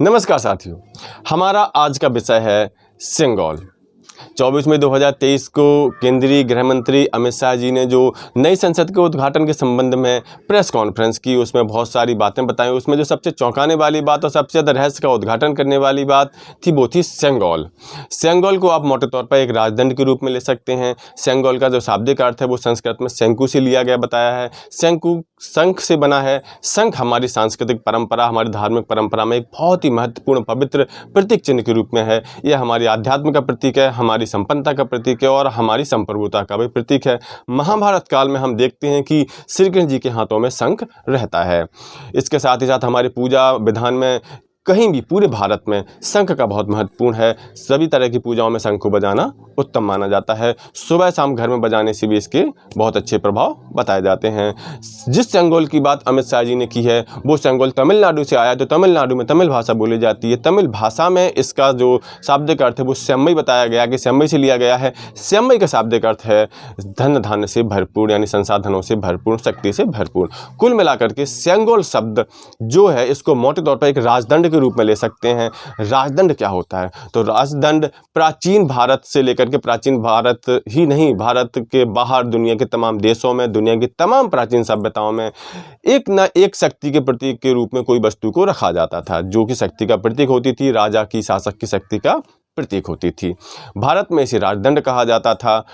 नमस्कार साथियों, हमारा आज का विषय है सिंगोल। 24 मई 2023 को केंद्रीय गृह मंत्री अमित शाह जी ने जो नई संसद के उद्घाटन के संबंध में प्रेस कॉन्फ्रेंस की, उसमें बहुत सारी बातें बताई। उसमें जो सबसे चौंकाने वाली बात और सबसे ज़्यादा रहस्य का उद्घाटन करने वाली बात थी वो थी सेंगोल। सेंगोल को आप मोटे तौर पर एक राजदंड के रूप में ले सकते हैं। सेंगोल का जो शाब्दिक अर्थ है वो संस्कृत में शंकु से लिया गया बताया है। शंकु शंख से बना है। शंख हमारी सांस्कृतिक परंपरा, हमारी धार्मिक परंपरा में एक बहुत ही महत्वपूर्ण पवित्र प्रतीक चिन्ह के रूप में है। यह हमारी आध्यात्म का प्रतीक है, हमारी संपन्नता का प्रतीक है और हमारी संप्रभुता का भी प्रतीक है। महाभारत काल में हम देखते हैं कि श्री कृष्ण जी के हाथों में शंख रहता है। इसके साथ ही साथ हमारे पूजा विधान में कहीं भी पूरे भारत में शंख का बहुत महत्वपूर्ण है। सभी तरह की पूजाओं में शंख को बजाना उत्तम माना जाता है। सुबह शाम घर में बजाने से भी इसके बहुत अच्छे प्रभाव बताए जाते हैं। जिस सेंगोल की बात अमित शाह जी ने की है वो सेंगोल तमिलनाडु से आया। तो तमिलनाडु में तमिल भाषा बोली जाती है। तमिल भाषा में इसका जो शाब्दिक अर्थ है वो सेम्मई बताया गया कि सेम्मई से लिया गया है। सेम्मई का शाब्दिक अर्थ है धन धान्य से भरपूर, यानी संसाधनों से भरपूर, शक्ति से भरपूर। कुल मिलाकर के सेंगोल शब्द जो है इसको मोटे तौर पर एक राजदंड के रूप में ले सकते हैं। राजदंड क्या होता है? तो राजदंड प्राचीन भारत से लेकर के, प्राचीन भारत ही नहीं, भारत के बाहर दुनिया के तमाम देशों में, दुनिया की तमाम प्राचीन सभ्यताओं में एक न एक शक्ति के प्रतीक के रूप में कोई वस्तु को रखा जाता था, जो कि शक्ति का प्रतीक होती थी, राजा की, शासक की शक्ति का प्रतीक होती थी। भारत में इसे राजदंड कहा जाता था।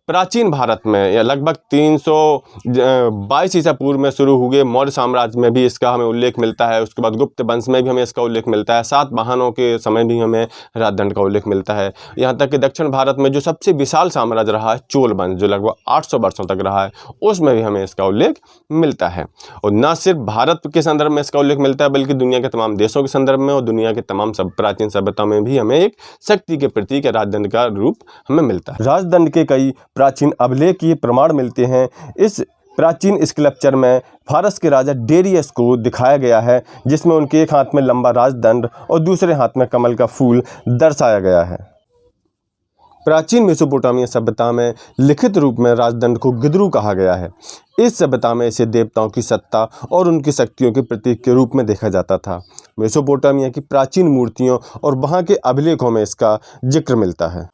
प्राचीन भारत में या लगभग 322 ईसा पूर्व में शुरू हुए मौर्य साम्राज्य में भी इसका हमें उल्लेख मिलता है। उसके बाद गुप्त वंश में भी हमें इसका उल्लेख मिलता है। सातवाहनों के समय भी हमें राजदंड का उल्लेख मिलता है। यहाँ तक कि दक्षिण भारत में जो सबसे विशाल साम्राज्य रहा है चोल वंश, जो लगभग 800 वर्षों तक रहा है, उसमें भी हमें इसका उल्लेख मिलता है। और न सिर्फ भारत के संदर्भ में इसका उल्लेख मिलता है बल्कि दुनिया के तमाम देशों के संदर्भ में और दुनिया के तमाम प्राचीन सभ्यता में भी हमें एक शक्ति के प्रतीक राजदंड का रूप हमें मिलता है। राजदंड के कई प्राचीन अभिलेखीय प्रमाण मिलते हैं। इस प्राचीन स्कल्पचर में फारस के राजा डेरियस को दिखाया गया है, जिसमें उनके एक हाथ में लंबा राजदंड और दूसरे हाथ में कमल का फूल दर्शाया गया है। प्राचीन मेसोपोटामिया सभ्यता में लिखित रूप में राजदंड को गिदरू कहा गया है। इस सभ्यता में इसे देवताओं की सत्ता और उनकी शक्तियों के प्रतीक के रूप में देखा जाता था। मेसोपोटामिया की प्राचीन मूर्तियों और वहाँ के अभिलेखों में इसका जिक्र मिलता है।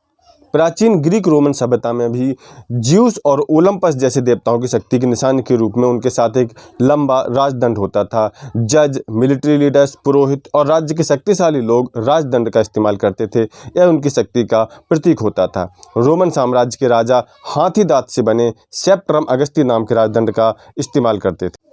प्राचीन ग्रीक रोमन सभ्यता में भी ज्यूस और ओलंपस जैसे देवताओं की शक्ति के निशान के रूप में उनके साथ एक लंबा राजदंड होता था। जज, मिलिट्री लीडर्स, पुरोहित और राज्य के शक्तिशाली लोग राजदंड का इस्तेमाल करते थे। यह उनकी शक्ति का प्रतीक होता था। रोमन साम्राज्य के राजा हाथी दांत से बने सेप्ट्रम अगस्ती नाम के राजदंड का इस्तेमाल करते थे।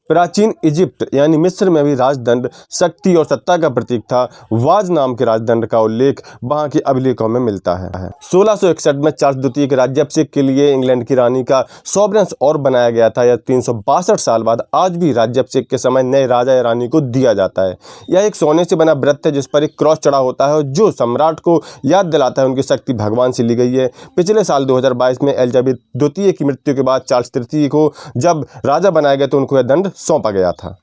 प्राचीन इजिप्ट यानी मिस्र में भी राजदंड शक्ति और सत्ता का प्रतीक था। वाज नाम के राजदंड का उल्लेख वहां के अभिलेखों में मिलता है। 1661 में चार्ल्स द्वितीय के राज्याभिषेक के लिए इंग्लैंड की रानी का सॉवरेंस और बनाया गया था। यह 362 साल बाद आज भी राज्याभिषेक के समय नए राजा या रानी को दिया जाता है। यह एक सोने से बना व्रत है जिस पर एक क्रॉस चढ़ा होता है और जो सम्राट को याद दिलाता है उनकी शक्ति भगवान से ली गई है। पिछले साल 2022 में एलिजाबेथ द्वितीय की मृत्यु के बाद चार्ल्स तृतीय को जब राजा बनाया गया तो उनको यह दंड सौंपा गया था।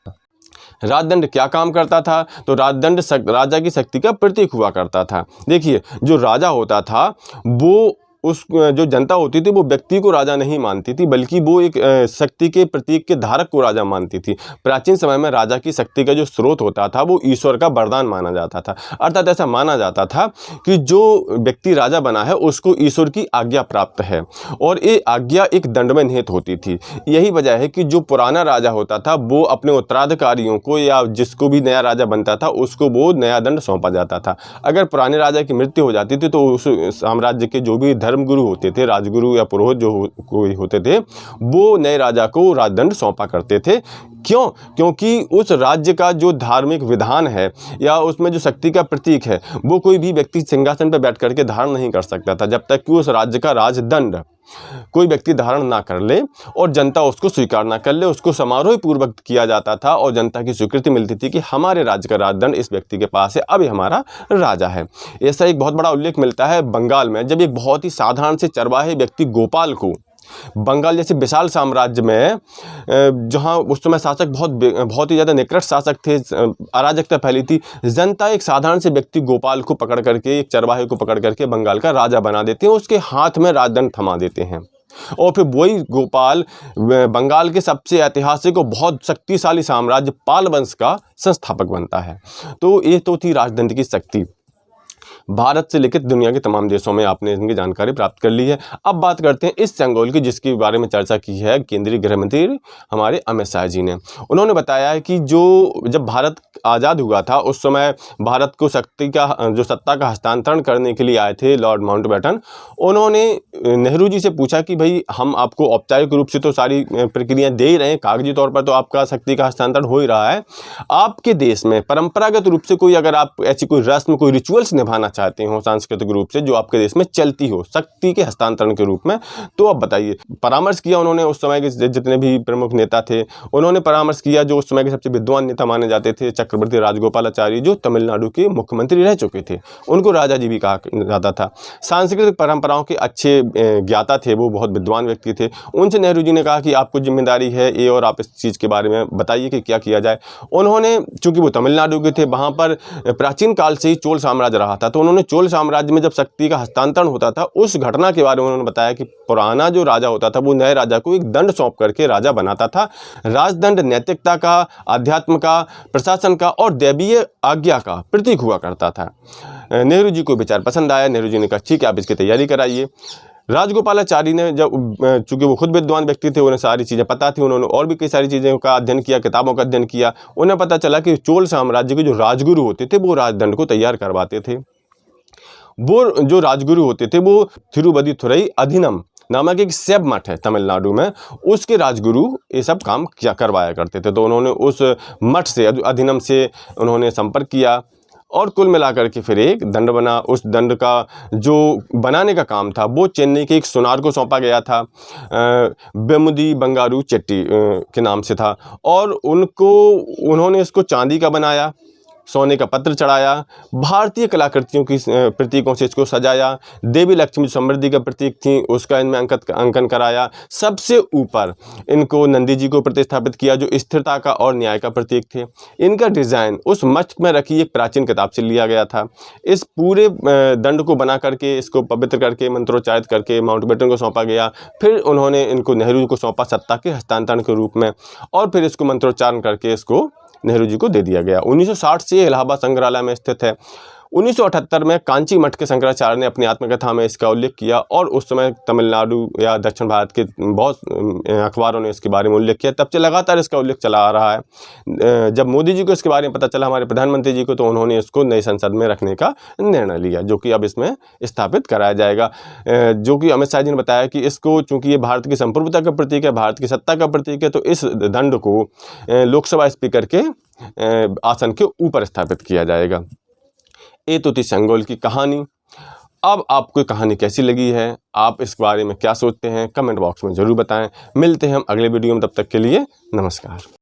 राजदंड क्या काम करता था? तो राजदंड राजा की शक्ति का प्रतीक हुआ करता था। देखिए, जो राजा होता था वो उस जो जनता होती थी वो व्यक्ति को राजा नहीं मानती थी बल्कि वो एक शक्ति के प्रतीक के धारक को राजा मानती थी। प्राचीन समय में राजा की शक्ति का जो स्रोत होता था वो ईश्वर का वरदान माना जाता था। अर्थात ऐसा माना जाता था कि जो व्यक्ति राजा बना है उसको ईश्वर की आज्ञा प्राप्त है और ये आज्ञा एक दंड में निहित होती थी। यही वजह है कि जो पुराना राजा होता था वो अपने उत्तराधिकारियों को या जिसको भी नया राजा बनता था उसको वो नया दंड सौंपा जाता था। अगर पुराने राजा की मृत्यु हो जाती थी तो उस साम्राज्य के जो भी धर्मगुरु होते थे, राजगुरु या पुरोहित जो कोई होते थे, वो नए राजा को राजदंड सौंपा करते थे। क्यों? क्योंकि उस राज्य का जो धार्मिक विधान है या उसमें जो शक्ति का प्रतीक है वो कोई भी व्यक्ति सिंहासन पर बैठ करके धारण नहीं कर सकता था जब तक कि उस राज्य का राजदंड कोई व्यक्ति धारण ना कर ले और जनता उसको स्वीकार ना कर ले। उसको समारोह पूर्वक किया जाता था और जनता की स्वीकृति मिलती थी कि हमारे राज्य का राजदंड इस व्यक्ति के पास है, अभी हमारा राजा है। ऐसा एक बहुत बड़ा उल्लेख मिलता है बंगाल में, जब एक बहुत ही साधारण से चरवाहे व्यक्ति गोपाल को बंगाल जैसे विशाल साम्राज्य में, जहां उस समय शासक बहुत ही ज़्यादा निकृष्ट शासक थे, अराजकता फैली थी, जनता एक साधारण से व्यक्ति गोपाल को पकड़ करके, एक चरवाहे को पकड़ करके बंगाल का राजा बना देते हैं, उसके हाथ में राजदंड थमा देते हैं। और फिर वही गोपाल बंगाल के सबसे ऐतिहासिक और बहुत शक्तिशाली साम्राज्य पाल वंश का संस्थापक बनता है। तो ये तो थी राजतंत्र की शक्ति। भारत से लेकर दुनिया के तमाम देशों में आपने इनकी जानकारी प्राप्त कर ली है। अब बात करते हैं इस सेंगोल की, जिसके बारे में चर्चा की है केंद्रीय गृह मंत्री हमारे अमित शाह जी ने। उन्होंने बताया है कि जब भारत आज़ाद हुआ था उस समय भारत को सत्ता का हस्तांतरण करने के लिए आए थे लॉर्ड माउंटबेटन। उन्होंने नेहरू जी से पूछा कि भाई हम आपको औपचारिक रूप से तो सारी प्रक्रियाएँ दे ही रहे हैं, कागजी तौर पर तो आपका शक्ति का हस्तांतरण हो ही रहा है, आपके देश में परंपरागत रूप से कोई अगर आप ऐसी कोई रस्म कोई रिचुअल्स निभाना चाहते हो सांस्कृतिक रूप से जो आपके देश में चलती हो शक्ति के हस्तांतरण के रूप में, तो अब बताइए। परामर्श किया उन्होंने उस समय के जितने भी प्रमुख नेता थे, उन्होंने परामर्श किया जो उस समय के सबसे विद्वान नेता माने जाते थे, चक्रवर्ती राजगोपालाचारी जो तमिलनाडु के मुख्यमंत्री रह चुके थे, उनको राजा जी भी कहा जाता था। सांस्कृतिक परंपराओं के अच्छे ज्ञाता थे, वो बहुत विद्वान व्यक्ति थे। उनसे नेहरू जी ने कहा कि आपको जिम्मेदारी है ये और आप इस चीज़ के बारे में बताइए कि क्या किया जाए। उन्होंने, चूंकि वो तमिलनाडु के थे, वहाँ पर प्राचीन काल से ही चोल साम्राज्य रहा था, तो उन्होंने चोल साम्राज्य में जब शक्ति का हस्तांतरण होता था उस घटना के बारे में उन्होंने बताया कि पुराना जो राजा होता था वो नए राजा को एक दंड सौंप करके राजा बनाता था। राजदंड नैतिकता का, अध्यात्म का, प्रशासन का और दैवीय आज्ञा का प्रतीक हुआ करता था। नेहरू जी को विचार पसंद आया। नेहरू जी ने कहा ठीक है आप इसकी तैयारी कराइए। राजगोपालाचारी ने जब, चूँकि वो खुद विद्वान व्यक्ति थे, उन्हें सारी चीज़ें पता थी, उन्होंने और भी कई सारी चीज़ों का अध्ययन किया, किताबों का अध्ययन किया। उन्हें पता चला कि चोल साम्राज्य के जो राजगुरु होते थे वो राजदंड को तैयार करवाते थे। वो जो राजगुरु होते थे वो थिरुवदिथुरई अधिनम नामक एक शैव मठ है तमिलनाडु में, उसके राजगुरु ये सब काम किया करवाया करते थे। तो उन्होंने उस मठ से, अधिनम से उन्होंने संपर्क किया और कुल मिलाकर के फिर एक दंड बना। उस दंड का जो बनाने का काम था वो चेन्नई के एक सुनार को सौंपा गया था, बेमुदी बंगारू चेट्टी के नाम से था, और उन्होंने इसको चांदी का बनाया, सोने का पत्र चढ़ाया, भारतीय कलाकृतियों की प्रतीकों से इसको सजाया, देवी लक्ष्मी समृद्धि का प्रतीक थी उसका इनमें अंकन कराया। सबसे ऊपर इनको नंदी जी को प्रतिस्थापित किया जो स्थिरता का और न्याय का प्रतीक थे। इनका डिज़ाइन उस मठ में रखी एक प्राचीन किताब से लिया गया था। इस पूरे दंड को बना करके, इसको पवित्र करके, मंत्रोच्चारित करके माउंटबेटन को सौंपा गया। फिर उन्होंने इनको नेहरू को सौंपा सत्ता के हस्तांतरण के रूप में, और फिर इसको मंत्रोच्चारण करके इसको नेहरू जी को दे दिया गया। 1960 से इलाहाबाद संग्रहालय में स्थित है। 1978 में कांची मठ के शंकराचार्य ने अपनी आत्मकथा में इसका उल्लेख किया, और उस समय तमिलनाडु या दक्षिण भारत के बहुत अखबारों ने इसके बारे में उल्लेख किया। तब से लगातार इसका उल्लेख चला आ रहा है। जब मोदी जी को इसके बारे में पता चला, हमारे प्रधानमंत्री जी को, तो उन्होंने इसको नई संसद में रखने का निर्णय लिया, जो कि अब इसमें स्थापित कराया जाएगा। जो कि अमित शाह जी ने बताया कि इसको, चूँकि ये भारत की संप्रभुता का प्रतीक है, भारत की सत्ता का प्रतीक है, तो इस दंड को लोकसभा स्पीकर के आसन के ऊपर स्थापित किया जाएगा। ये तो थी सेंगोल की कहानी। अब आपको कहानी कैसी लगी है, आप इस बारे में क्या सोचते हैं, कमेंट बॉक्स में ज़रूर बताएं। मिलते हैं हम अगले वीडियो में, तब तक के लिए नमस्कार।